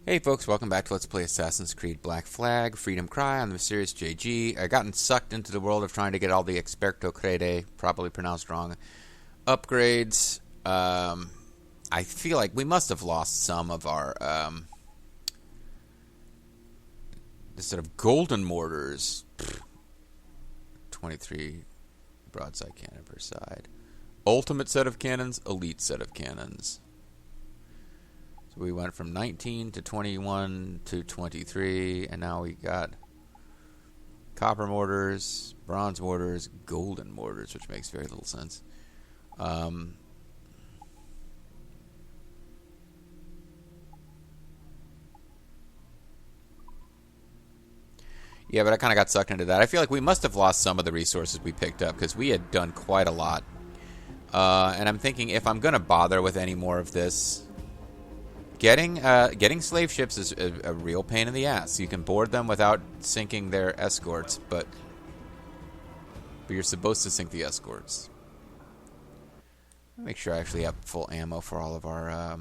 Hey folks, welcome back to Let's Play Assassin's Creed Black Flag, Freedom Cry on the Mysterious JG. I've gotten sucked into the world of trying to get all the Experto Crede, probably pronounced wrong, upgrades. I feel like we must have lost some of our, instead of golden mortars, 23 broadside cannon per side. Ultimate set of cannons, elite set of cannons. So we went from 19 to 21 to 23, and now we got copper mortars, bronze mortars, golden mortars, which makes very little sense. Yeah, but I kind of got sucked into that. I feel like we must have lost some of the resources we picked up, because we had done quite a lot. And I'm thinking if I'm going to bother with any more of this, getting slave ships is a real pain in the ass. You can board them without sinking their escorts, but you're supposed to sink the escorts. Make sure I actually have full ammo for all of our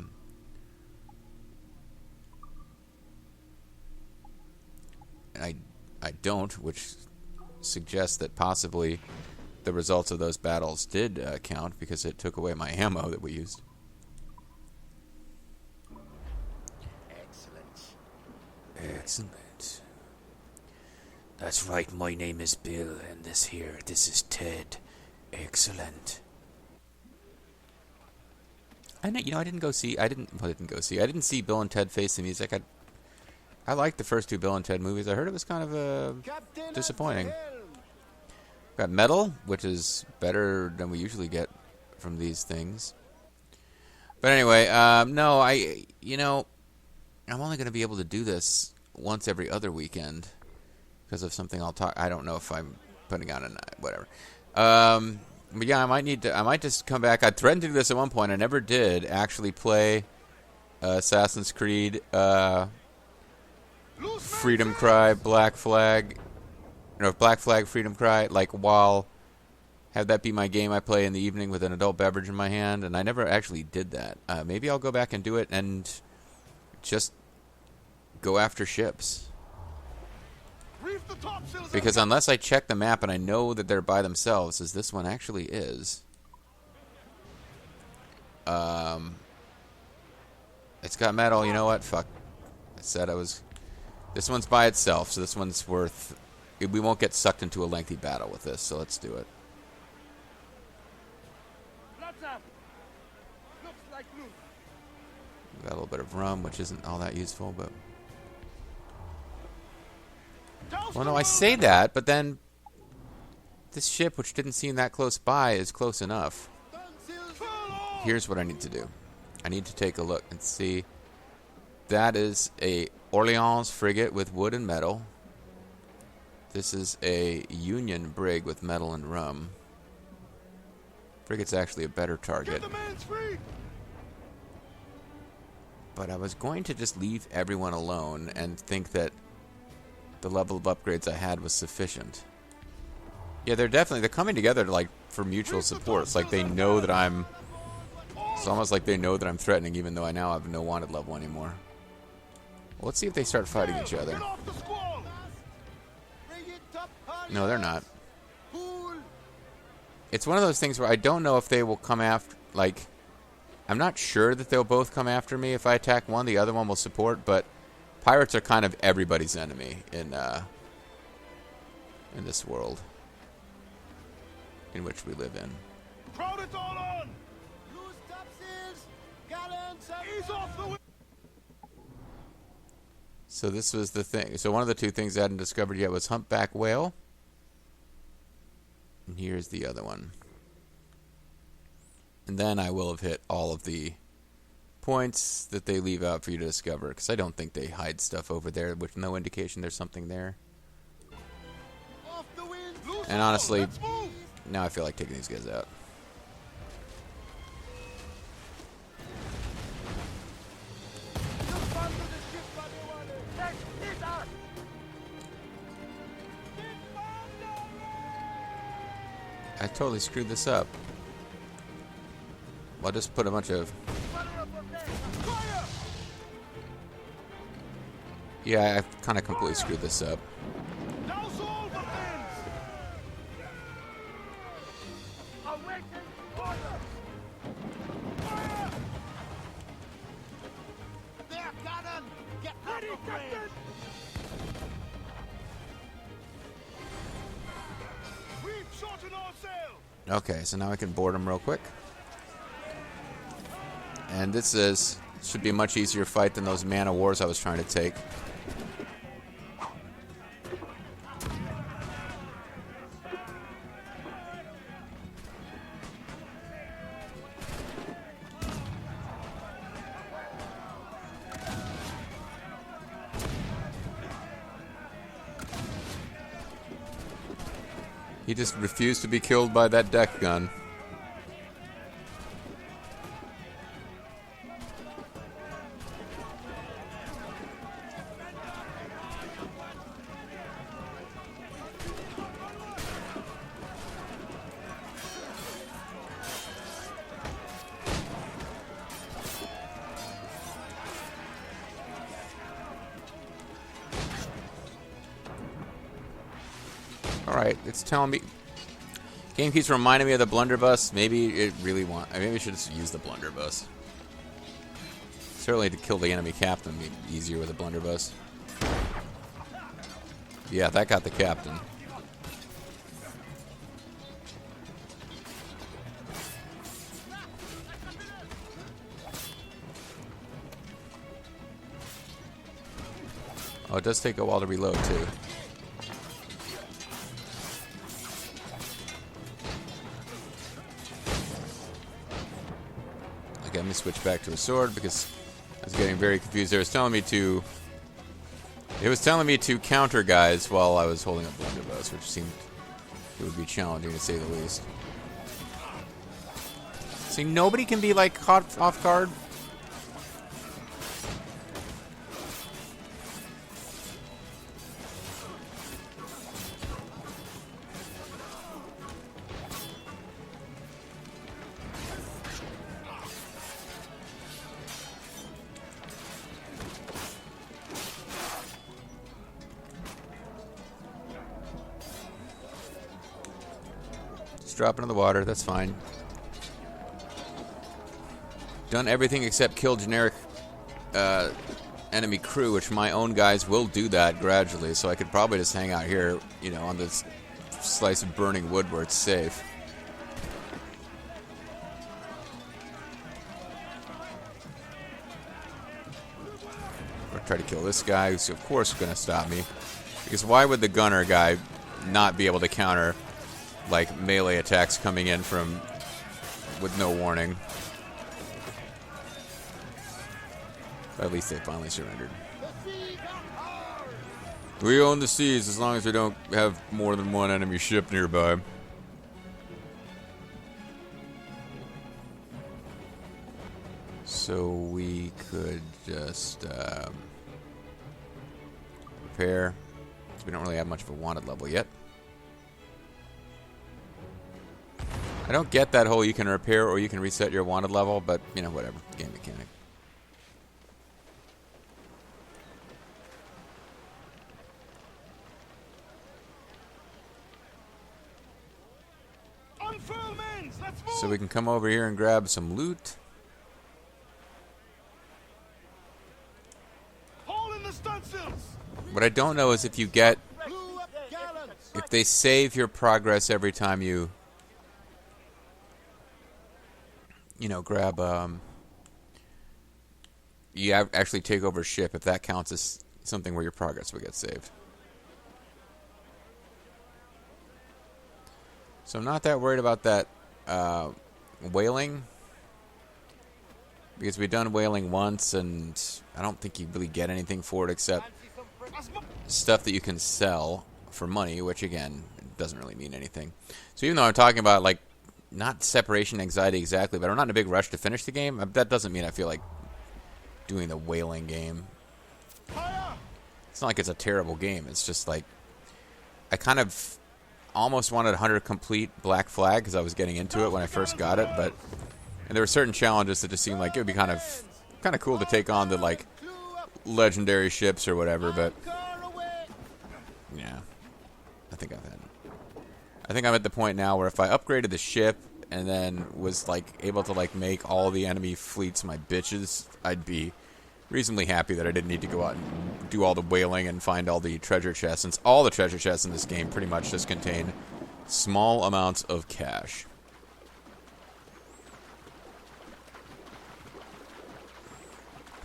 I don't, which suggests that possibly the results of those battles did count, because it took away my ammo that we used. Excellent. That's right, my name is Bill, and this is Ted. Excellent. I didn't see Bill and Ted Face the Music. I liked the first two Bill and Ted movies. I heard it was kind of disappointing. Got metal, which is better than we usually get from these things. But anyway, no, I'm only going to be able to do this once every other weekend because of something I'll talk. I don't know if I'm putting on a night, whatever. But yeah, I might just come back. I threatened to do this at one point. I never did actually play Assassin's Creed Freedom Cry, Black Flag, Black Flag, Freedom Cry, have that be my game I play in the evening with an adult beverage in my hand, and I never actually did that. Maybe I'll go back and do it and just go after ships. Because unless I check the map and I know that they're by themselves, as this one actually is, it's got metal. You know what? Fuck. I said I was... This one's by itself, so this one's worth... We won't get sucked into a lengthy battle with this, so let's do it. Got a little bit of rum, which isn't all that useful, but... Well, no, I say that, but then... This ship, which didn't seem that close by, is close enough. Here's what I need to do. I need to take a look and see... That is a Orleans frigate with wood and metal. This is a Union brig with metal and rum. Frigate's actually a better target. But I was going to just leave everyone alone and think that the level of upgrades I had was sufficient. Yeah, they're coming together for mutual support. It's like they know that I'm... It's almost like they know that I'm threatening, even though I now have no wanted level anymore. Well, let's see if they start fighting each other. No, they're not. It's one of those things where I don't know if they will come after... I'm not sure that they'll both come after me. If I attack one, the other one will support, but pirates are kind of everybody's enemy in this world in which we live in. Crowd it all on! Loose topsails! Gallants! Ease off the... So this was the thing. So one of the two things I hadn't discovered yet was humpback whale. And here's the other one. And then I will have hit all of the points that they leave out for you to discover, because I don't think they hide stuff over there with no indication there's something there. And honestly, now I feel like taking these guys out. I totally screwed this up. I'll just put a bunch of... Yeah, I've kind of completely screwed this up. Okay, so now I can board him real quick. And this should be a much easier fight than those man of wars I was trying to take. He just refused to be killed by that deck gun. Alright, it's telling me... Game keeps reminding me of the blunderbuss. Maybe it really maybe I should just use the blunderbuss. Certainly to kill the enemy captain would be easier with a blunderbuss. Yeah, that got the captain. Oh, it does take a while to reload, too. Okay, let me switch back to a sword because I was getting very confused. It was telling me to counter guys while I was holding a blunderbuss, which seemed it would be challenging to say the least. See, nobody can be like caught off guard. Drop into the water, that's fine. Done everything except kill generic enemy crew, which my own guys will do that gradually, so I could probably just hang out here, you know, on this slice of burning wood where it's safe. Or try to kill this guy, who's of course going to stop me. Because why would the gunner guy not be able to counter like melee attacks coming in from with no warning? But at least they finally surrendered. We own the seas as long as we don't have more than one enemy ship nearby. So we could just repair. We don't really have much of a wanted level yet. I don't get that whole you can repair or you can reset your wanted level, but, you know, whatever. Game mechanic. So we can come over here and grab some loot. What I don't know is if you get... if they save your progress every time you... you know, grab, you actually take over a ship, if that counts as something where your progress will get saved. So I'm not that worried about that whaling, because we've done whaling once, and I don't think you really get anything for it except stuff that you can sell for money, which, again, doesn't really mean anything. So even though I'm talking about, like, not separation anxiety exactly, but I'm not in a big rush to finish the game. That doesn't mean I feel like doing the whaling game. It's not like it's a terrible game. It's just like I kind of almost wanted 100 complete Black Flag because I was getting into it when I first got it, but and there were certain challenges that just seemed like it would be kind of cool to take on the like legendary ships or whatever, but yeah, I think I'm at the point now where if I upgraded the ship and then was like able to like make all the enemy fleets my bitches, I'd be reasonably happy that I didn't need to go out and do all the whaling and find all the treasure chests, since all the treasure chests in this game pretty much just contain small amounts of cash.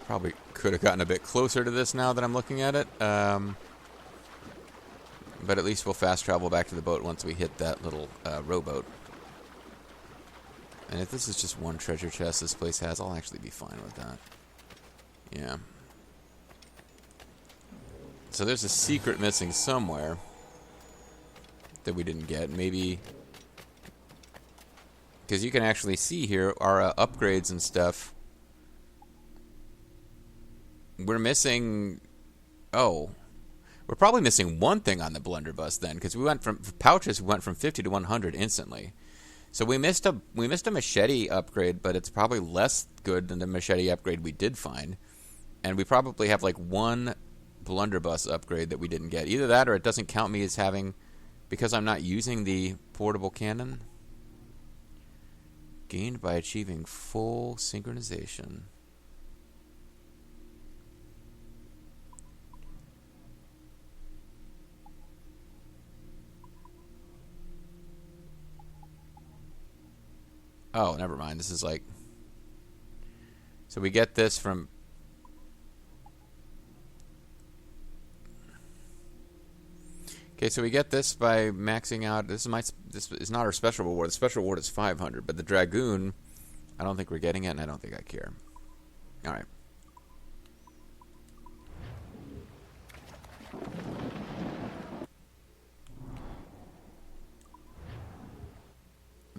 Probably could have gotten a bit closer to this now that I'm looking at it. But at least we'll fast travel back to the boat once we hit that little rowboat. And if this is just one treasure chest this place has, I'll actually be fine with that. Yeah. So there's a secret missing somewhere that we didn't get. Maybe because you can actually see here our upgrades and stuff. We're missing... Oh. We're probably missing one thing on the blunderbuss then, because we went from pouches. We went from 50 to 100 instantly. So we missed a machete upgrade, but it's probably less good than the machete upgrade we did find. And we probably have like one blunderbuss upgrade that we didn't get. Either that or it doesn't count me as having, because I'm not using the portable cannon. Gained by achieving full synchronization. Oh, never mind. This is like... So we get this from... Okay, so we get this by maxing out... This is not our special reward. The special reward is 500, but the Dragoon, I don't think we're getting it, and I don't think I care. Alright.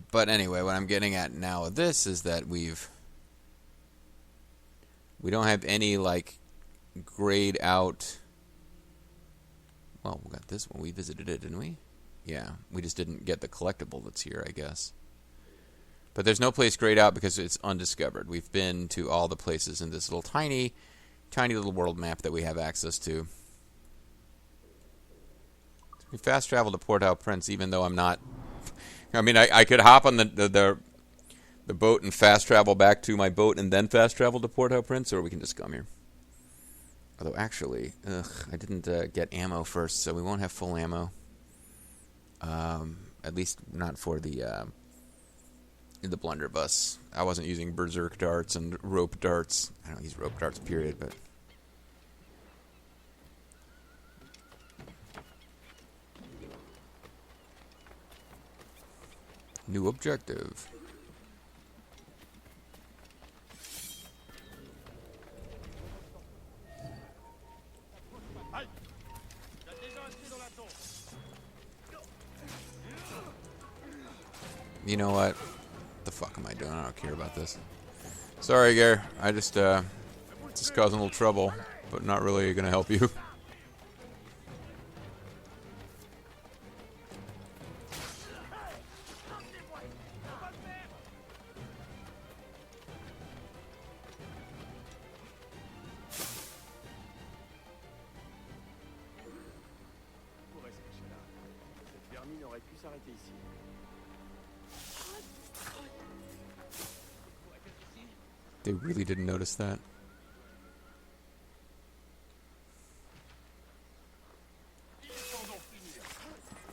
But anyway, what I'm getting at now with this is that we don't have any like grayed out. Well, we got this one. We visited it, didn't we? Yeah, we just didn't get the collectible that's here, I guess. But there's no place grayed out because it's undiscovered. We've been to all the places in this little tiny little world map that we have access to. We fast travel to Port-au-Prince, even though I'm not. I mean, I could hop on the boat and fast travel back to my boat and then fast travel to Port-au-Prince, or we can just come here. Although, actually, I didn't get ammo first, so we won't have full ammo. At least not for the blunderbuss. I wasn't using berserk darts and rope darts. I don't use rope darts, period, but... New objective. You know what? The fuck am I doing? I don't care about this. Sorry, Gare. I just causing a little trouble, but not really gonna help you. They really didn't notice that.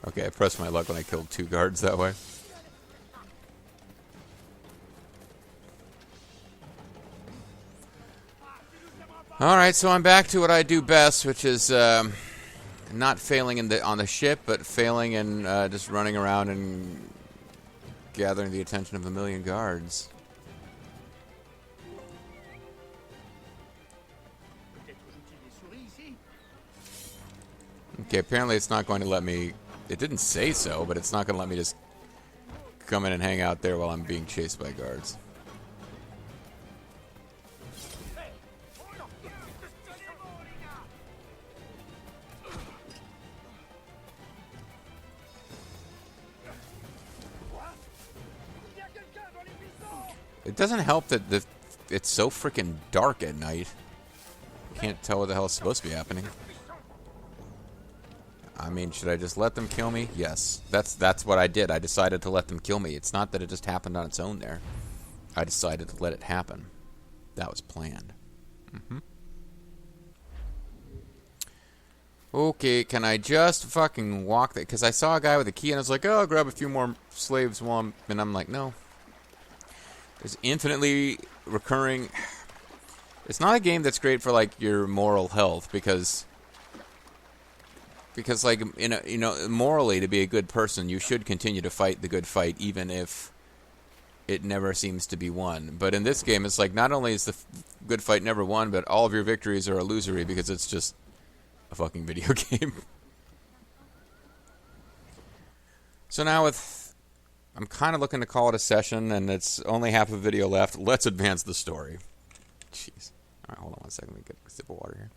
Okay, I pressed my luck when I killed 2 guards that way. Alright, so I'm back to what I do best, which is not failing on the ship, but failing in just running around and gathering the attention of a million guards. Okay, apparently it's not going to let me... It didn't say so, but it's not going to let me just come in and hang out there while I'm being chased by guards. It doesn't help that it's so freaking dark at night. can't tell what the hell is supposed to be happening. I mean, should I just let them kill me? Yes. That's what I did. I decided to let them kill me. It's not that it just happened on its own there. I decided to let it happen. That was planned. Okay, can I just fucking walk that? Because I saw a guy with a key and I was like, oh, I'll grab a few more slaves while I'm... And I'm like, no. There's infinitely recurring... It's not a game that's great for, like, your moral health, because like, morally, to be a good person, you should continue to fight the good fight, even if it never seems to be won. But in this game, it's like, not only is the good fight never won, but all of your victories are illusory, because it's just a fucking video game. So now I'm kind of looking to call it a session, and it's only half a video left. Let's advance the story. Jeez. Alright, hold on one second. Let me get a sip of water here.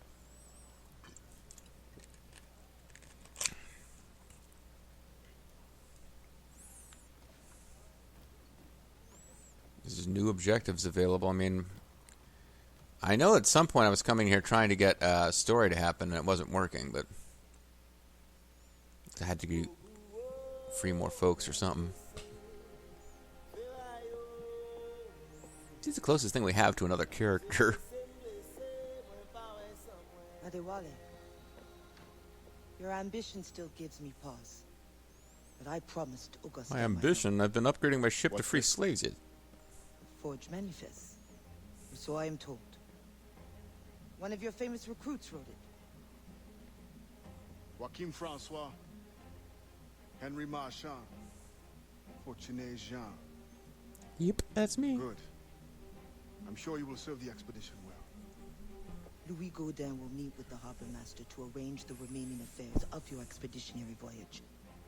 There's new objectives available. I mean, I know at some point I was coming here trying to get a story to happen, and it wasn't working, but I had to free more folks or something. This is the closest thing we have to another character. Adewale, your ambition still gives me pause. But I promised Augusta My ambition? I've been upgrading my ship to free slaves yet. Forged manifest. So I am told. One of your famous recruits wrote it. Joachim Francois, Henry Marchand, Fortuné Jean. Yep, that's me. Good. I'm sure you will serve the expedition well. Louis Gaudin will meet with the harbor master to arrange the remaining affairs of your expeditionary voyage.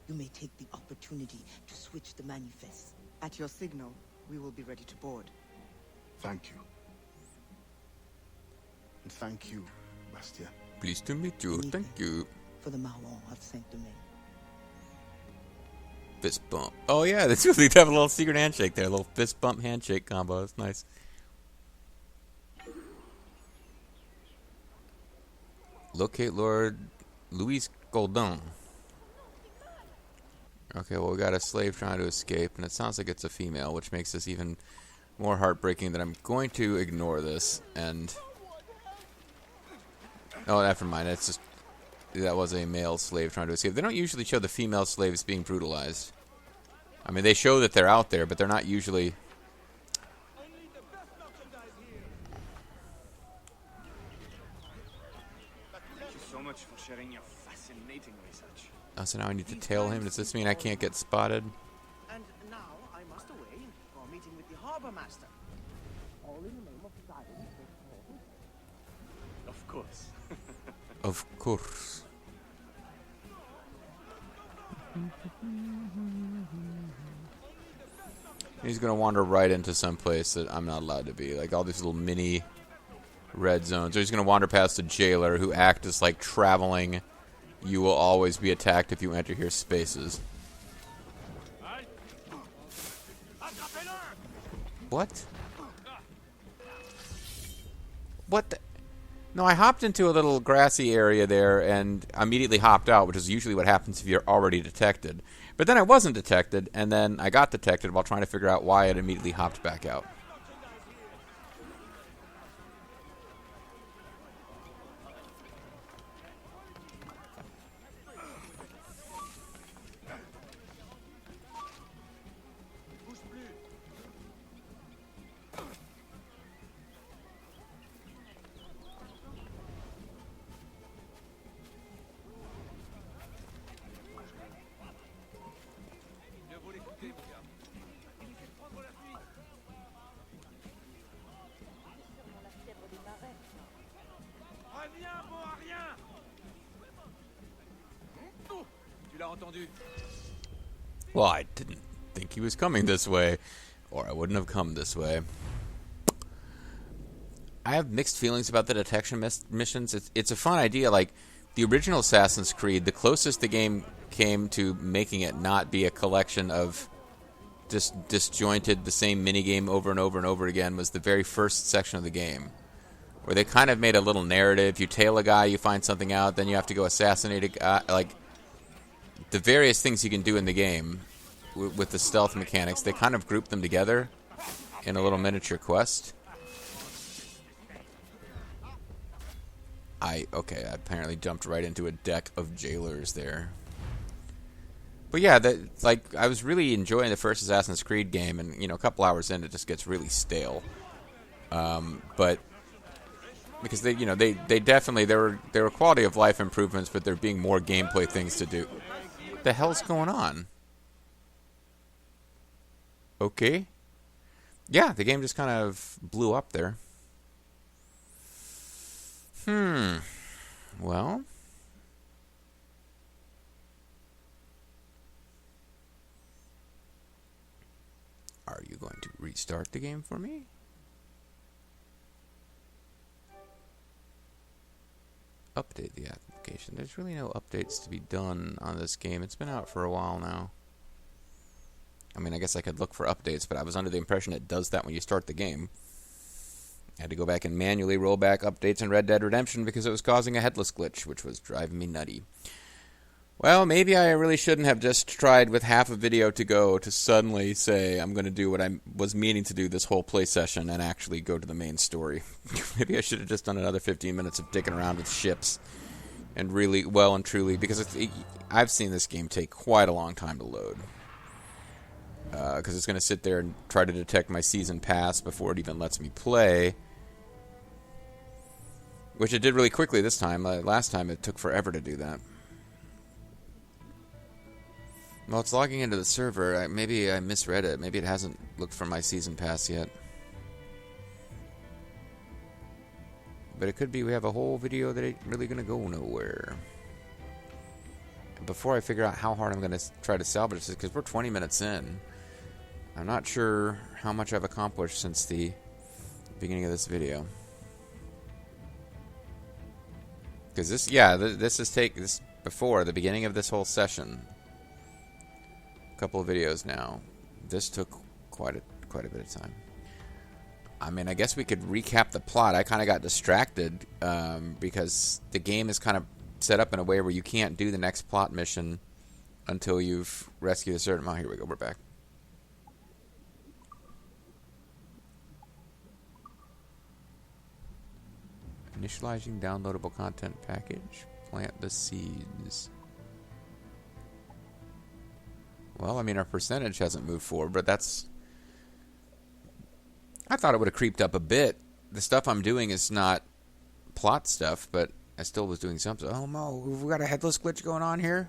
You may take the opportunity to switch the manifest. At your signal, we will be ready to board. Thank you. And thank you, Bastien. Pleased to meet you. Thank you. For the Marron of Saint-Domingue. Fist bump. Oh yeah, that's really have a little secret handshake there. A little fist bump handshake combo. That's nice. Locate Lord Louis Gaudin. Okay, well, we got a slave trying to escape, and it sounds like it's a female, which makes this even more heartbreaking that I'm going to ignore this, and... Oh, never mind, it's just... That was a male slave trying to escape. They don't usually show the female slaves being brutalized. I mean, they show that they're out there, but they're not usually... Much for sharing your fascinating research. Oh, so now I need to tail him. Does this mean I can't get spotted? And now I must away for a meeting with the harbor master. All in the name of silence. Of course. Of course. He's gonna wander right into some place that I'm not allowed to be. Like all these little mini red zones. Or he's going to wander past a jailer who act as like traveling. You will always be attacked if you enter here spaces. What? What the? No, I hopped into a little grassy area there and immediately hopped out, which is usually what happens if you're already detected. But then I wasn't detected, and then I got detected while trying to figure out why it immediately hopped back out. Well, I didn't think he was coming this way, or I wouldn't have come this way. I have mixed feelings about the detection missions. It's a fun idea. Like, the original Assassin's Creed, the closest the game came to making it not be a collection of disjointed, the same minigame over and over and over again was the very first section of the game, where they kind of made a little narrative. You tail a guy, you find something out, then you have to go assassinate a guy. Like, the various things you can do in the game with the stealth mechanics, they kind of group them together in a little miniature quest. Okay, I apparently jumped right into a deck of jailers there. But yeah, I was really enjoying the first Assassin's Creed game, and a couple hours in, it just gets really stale. But because they definitely there were quality of life improvements, but there being more gameplay things to do. What the hell's going on? Okay. Yeah, the game just kind of blew up there. Well. Are you going to restart the game for me? Update the application. There's really no updates to be done on this game. It's been out for a while now. I mean, I guess I could look for updates, but I was under the impression it does that when you start the game. I had to go back and manually roll back updates in Red Dead Redemption because it was causing a headless glitch, which was driving me nutty. Well, maybe I really shouldn't have just tried with half a video to go to suddenly say I'm going to do what I was meaning to do this whole play session and actually go to the main story. Maybe I should have just done another 15 minutes of dicking around with ships and really, well and truly, because I've seen this game take quite a long time to load. Because it's going to sit there and try to detect my season pass before it even lets me play. Which it did really quickly this time. Last time it took forever to do that. Well, it's logging into the server. Maybe I misread it. Maybe it hasn't looked for my season pass yet. But it could be we have a whole video that ain't really going to go nowhere. Before I figure out how hard I'm going to try to salvage this, because we're 20 minutes in, I'm not sure how much I've accomplished since the beginning of this video. Because this is before the beginning of this whole session. Couple of videos now. This took quite a bit of time. I mean, I guess we could recap the plot. I kind of got distracted because the game is kind of set up in a way where you can't do the next plot mission until you've rescued a certain amount. Here we go. We're back. Initializing downloadable content package. Plant the seeds. Well, I mean, our percentage hasn't moved forward, but that's... I thought it would have creeped up a bit. The stuff I'm doing is not plot stuff, but I still was doing something. Oh, no, we've got a headless glitch going on here?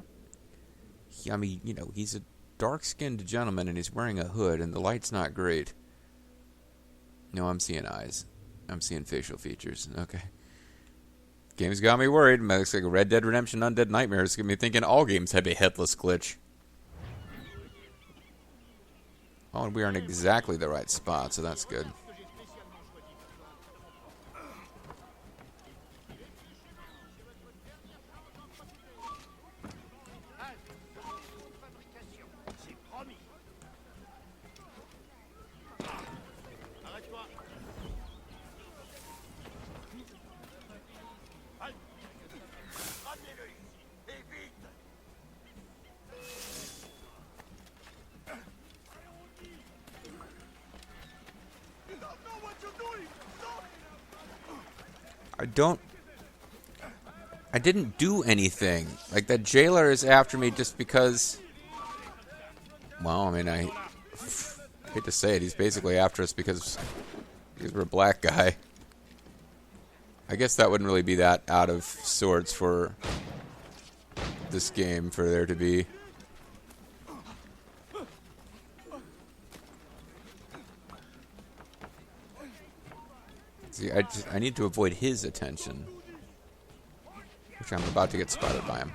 I mean, he's a dark-skinned gentleman, and he's wearing a hood, and the light's not great. No, I'm seeing eyes. I'm seeing facial features. Okay. Game's got me worried. It looks like a Red Dead Redemption Undead Nightmare. It's got me thinking all games have a headless glitch. Oh, and we are in exactly the right spot, so that's good. I didn't do anything. Like, that jailer is after me just because... Well, I mean, I hate to say it, he's basically after us because we're a black guy. I guess that wouldn't really be that out of sorts for this game, for there to be... See, I need to avoid his attention. Which I'm about to get spotted by him.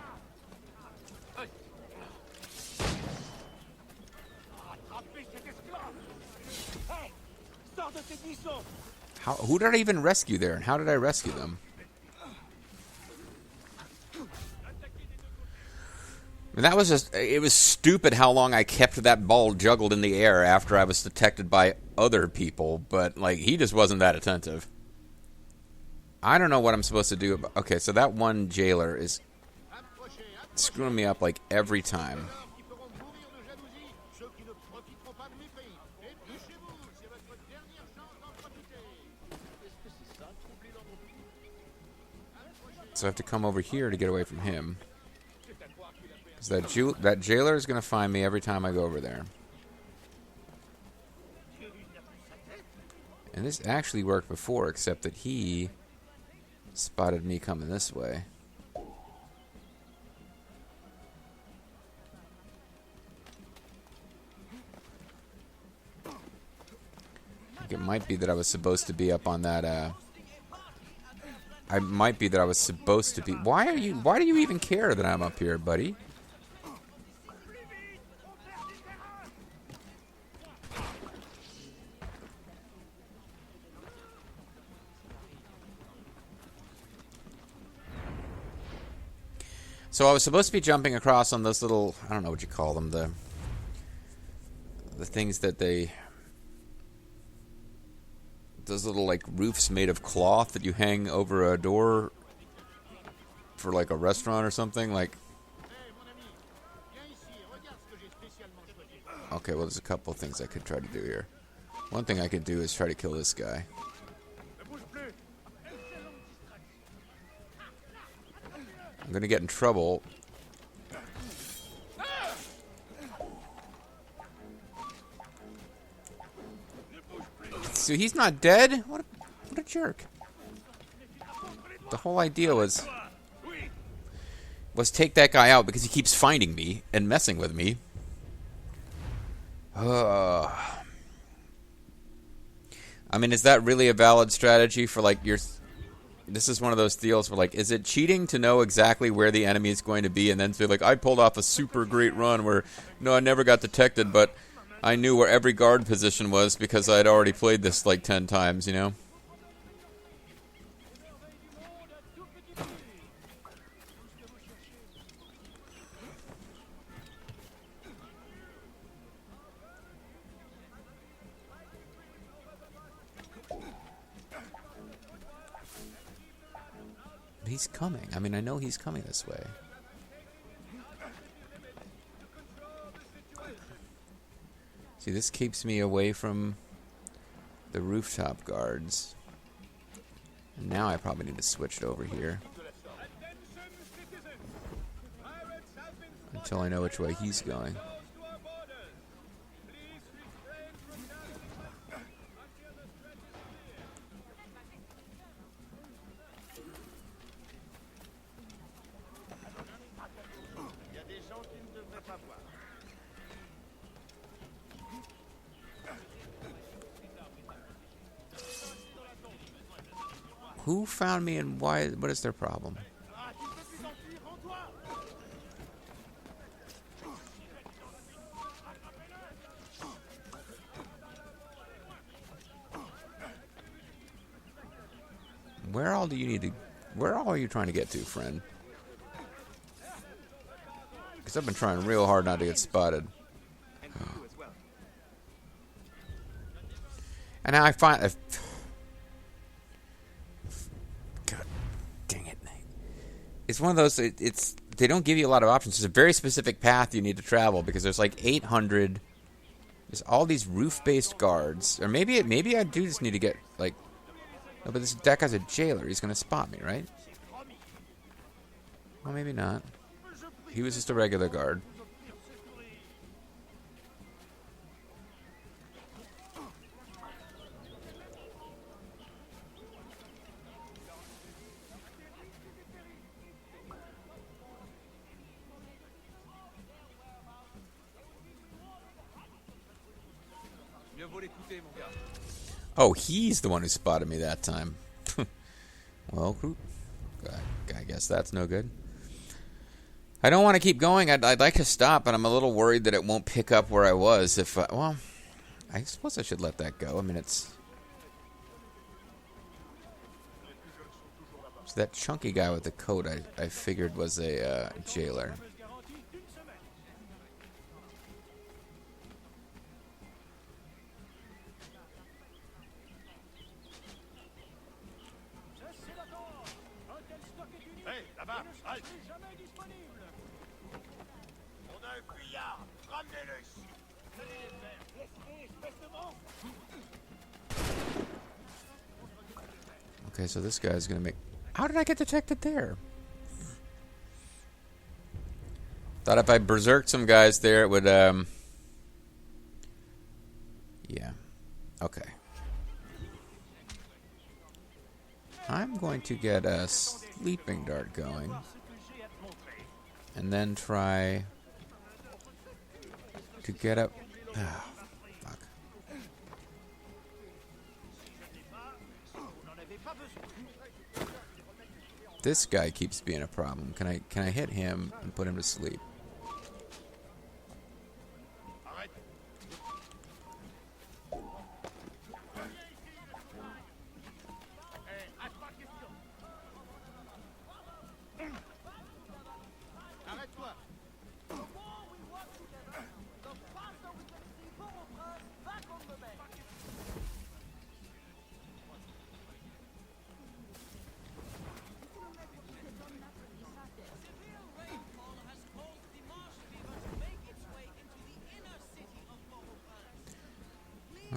Who did I even rescue there, and how did I rescue them? And that was just... It was stupid how long I kept that ball juggled in the air after I was detected by other people, but, like, he just wasn't that attentive. I don't know what I'm supposed to do about... Okay, so that one jailer is screwing me up like every time. So I have to come over here to get away from him. Because that jailer is going to find me every time I go over there. And this actually worked before, except that he spotted me coming this way. I think it might be that I was supposed to be up on that, I might be that I was supposed to be... Why do you even care that I'm up here, buddy? So I was supposed to be jumping across on those little... I don't know what you call them. The things that they... Those little, like, roofs made of cloth that you hang over a door for, like, a restaurant or something. Like... Okay, well, there's a couple of things I could try to do here. One thing I could do is try to kill this guy. I'm gonna get in trouble. So he's not dead? What a jerk. The whole idea was take that guy out because he keeps finding me and messing with me. I mean, is that really a valid strategy for, like, your... This is one of those deals where, like, is it cheating to know exactly where the enemy is going to be and then say, like, I pulled off a super great run where, no, I never got detected, but I knew where every guard position was because I had already played this, like, 10 times, you know? He's coming. I mean, I know he's coming this way. See, this keeps me away from the rooftop guards. And now I probably need to switch it over here. Until I know which way he's going. Who found me and why? What is their problem? Where all do you need to... Where all are you trying to get to, friend? Because I've been trying real hard not to get spotted. And now I find... It's one of those. It's they don't give you a lot of options. There's a very specific path you need to travel because there's like 800. There's all these roof-based guards, or maybe I do just need to get like. No, but that guy's a jailer. He's gonna spot me, right? Well, maybe not. He was just a regular guard. Oh, he's the one who spotted me that time. Well, I guess that's no good. I don't want to keep going. I'd like to stop, but I'm a little worried that it won't pick up where I was. Well, I suppose I should let that go. I mean, it's... So that chunky guy with the coat I figured was a jailer. Okay, so this guy's gonna make... How did I get detected there? Thought if I berserked some guys there, it would, Yeah. Okay. I'm going to get a sleeping dart going. And then try to get up... Oh, fuck. This guy keeps being a problem. Can I hit him and put him to sleep?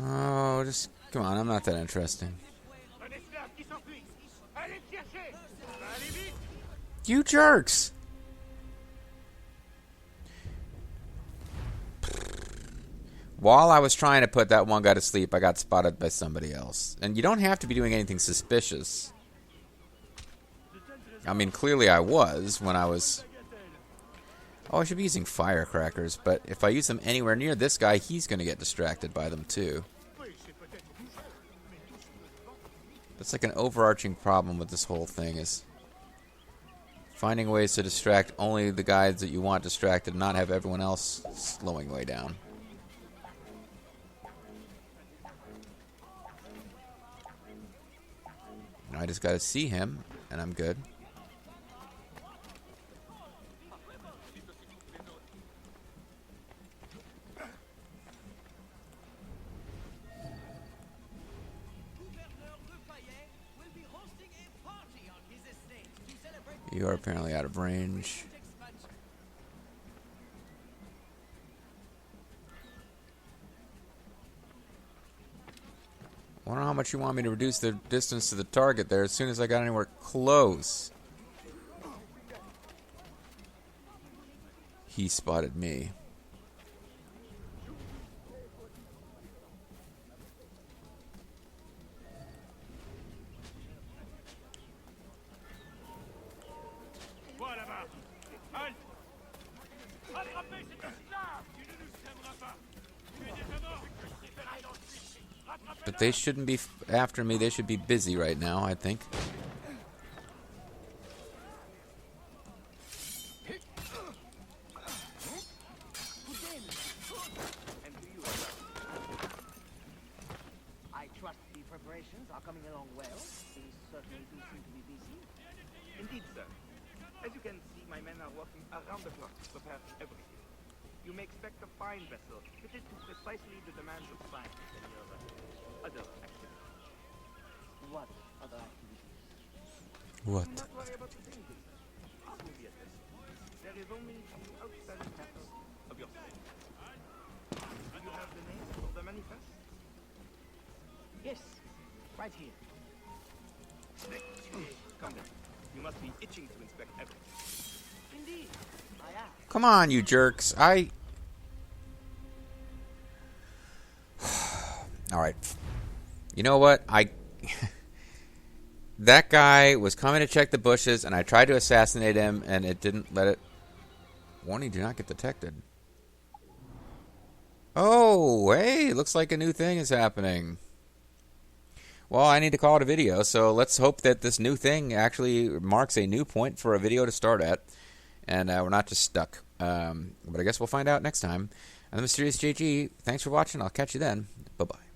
Oh, just come on, I'm not that interesting. You jerks! While I was trying to put that one guy to sleep, I got spotted by somebody else. And you don't have to be doing anything suspicious. I mean, clearly I was when I was... Oh, I should be using firecrackers, but if I use them anywhere near this guy, he's going to get distracted by them too. That's like an overarching problem with this whole thing, is finding ways to distract only the guys that you want distracted and not have everyone else slowing way down. I just got to see him, and I'm good. You are apparently out of range. I wonder how much you want me to reduce the distance to the target there as soon as I got anywhere close. He spotted me. But they shouldn't be after me. They should be busy right now, I think. I trust the preparations are coming along well. They certainly do seem to be busy. Indeed, sir. As you can see, my men are working around the clock to prepare everything. You may expect a fine vessel fitted to precisely the demands of science and your other activities. What other activities? What? Do not worry about the thing, please. All will be addressed. There is only the outstanding matter of your side. Do you have the name of the manifest? Yes, right here. Come then. You must be itching to inspect everything. Indeed, I am. Come on, you jerks. Alright. You know what? That guy was coming to check the bushes, and I tried to assassinate him, and it didn't let it... Warning, do not get detected. Oh, hey, looks like a new thing is happening. Well, I need to call it a video, so let's hope that this new thing actually marks a new point for a video to start at, and we're not just stuck. But I guess we'll find out next time. I'm the Mysterious JG. Thanks for watching. I'll catch you then. Bye-bye.